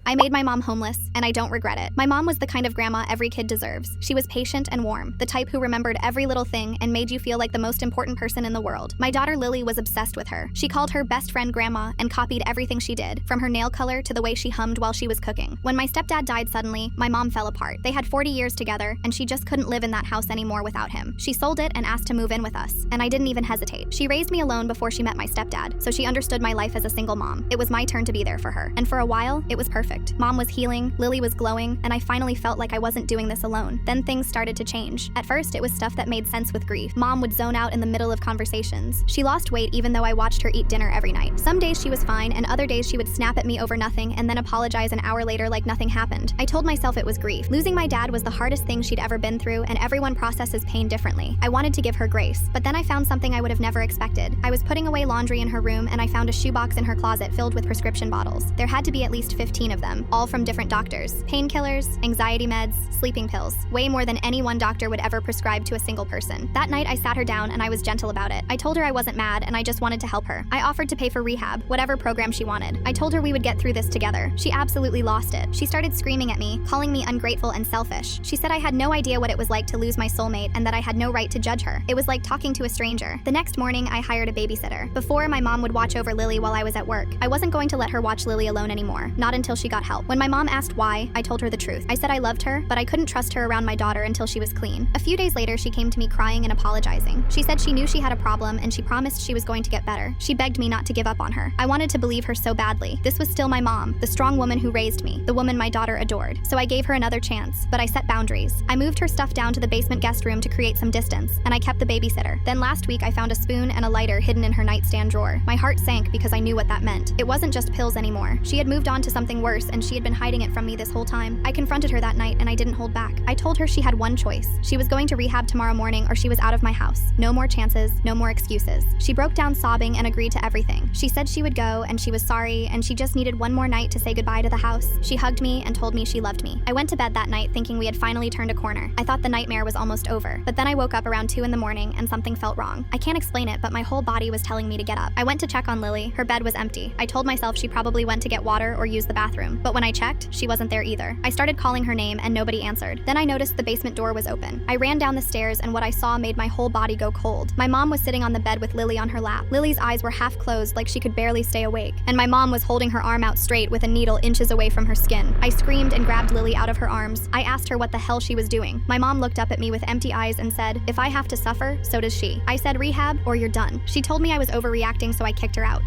I made my mom homeless, and I don't regret it. My mom was the kind of grandma every kid deserves. She was patient and warm, the type who remembered every little thing and made you feel like the most important person in the world. My daughter Lily was obsessed with her. She called her best friend Grandma and copied everything she did, from her nail color to the way she hummed while she was cooking. When my stepdad died suddenly, my mom fell apart. They had 40 years together, and she just couldn't live in that house anymore without him. She sold it and asked to move in with us, and I didn't even hesitate. She raised me alone before she met my stepdad, so she understood my life as a single mom. It was my turn to be there for her, and for a while, it was perfect. Mom was healing, Lily was glowing, and I finally felt like I wasn't doing this alone. Then things started to change. At first, it was stuff that made sense with grief. Mom would zone out in the middle of conversations. She lost weight even though I watched her eat dinner every night. Some days she was fine, and other days she would snap at me over nothing and then apologize an hour later like nothing happened. I told myself it was grief. Losing my dad was the hardest thing she'd ever been through, and everyone processes pain differently. I wanted to give her grace, but then I found something I would have never expected. I was putting away laundry in her room, and I found a shoebox in her closet filled with prescription bottles. There had to be at least 15 of them, all from different doctors. Painkillers, anxiety meds, sleeping pills. Way more than any one doctor would ever prescribe to a single person. That night, I sat her down and I was gentle about it. I told her I wasn't mad and I just wanted to help her. I offered to pay for rehab, whatever program she wanted. I told her we would get through this together. She absolutely lost it. She started screaming at me, calling me ungrateful and selfish. She said I had no idea what it was like to lose my soulmate and that I had no right to judge her. It was like talking to a stranger. The next morning, I hired a babysitter. Before, my mom would watch over Lily while I was at work. I wasn't going to let her watch Lily alone anymore, not until she got help. When my mom asked why, I told her the truth. I said I loved her, but I couldn't trust her around my daughter until she was clean. A few days later, she came to me crying and apologizing. She said she knew she had a problem and she promised she was going to get better. She begged me not to give up on her. I wanted to believe her so badly. This was still my mom, the strong woman who raised me, the woman my daughter adored. So I gave her another chance, but I set boundaries. I moved her stuff down to the basement guest room to create some distance, and I kept the babysitter. Then last week, I found a spoon and a lighter hidden in her nightstand drawer. My heart sank because I knew what that meant. It wasn't just pills anymore. She had moved on to something worse, and she had been hiding it from me this whole time. I confronted her that night, and I didn't hold back. I told her she had one choice. She was going to rehab tomorrow morning, or she was out of my house. No more chances, no more excuses. She broke down sobbing and agreed to everything. She said she would go, and she was sorry, and she just needed one more night to say goodbye to the house. She hugged me and told me she loved me. I went to bed that night thinking we had finally turned a corner. I thought the nightmare was almost over, but then I woke up around 2 in the morning and something felt wrong. I can't explain it, but my whole body was telling me to get up. I went to check on Lily. Her bed was empty. I told myself she probably went to get water or use the bathroom, but when I checked, she wasn't there either. I started calling her name and nobody answered. Then I noticed the basement door was open. I ran down the stairs and what I saw made my whole body go cold. My mom was sitting on the bed with Lily on her lap. Lily's eyes were half closed like she could barely stay awake, and my mom was holding her arm out straight with a needle inches away from her skin. I screamed and grabbed Lily out of her arms. I asked her what the hell she was doing. My mom looked up at me with empty eyes and said, "If I have to suffer, so does she." I said, "Rehab or you're done." She told me I was overreacting, so I kicked her out.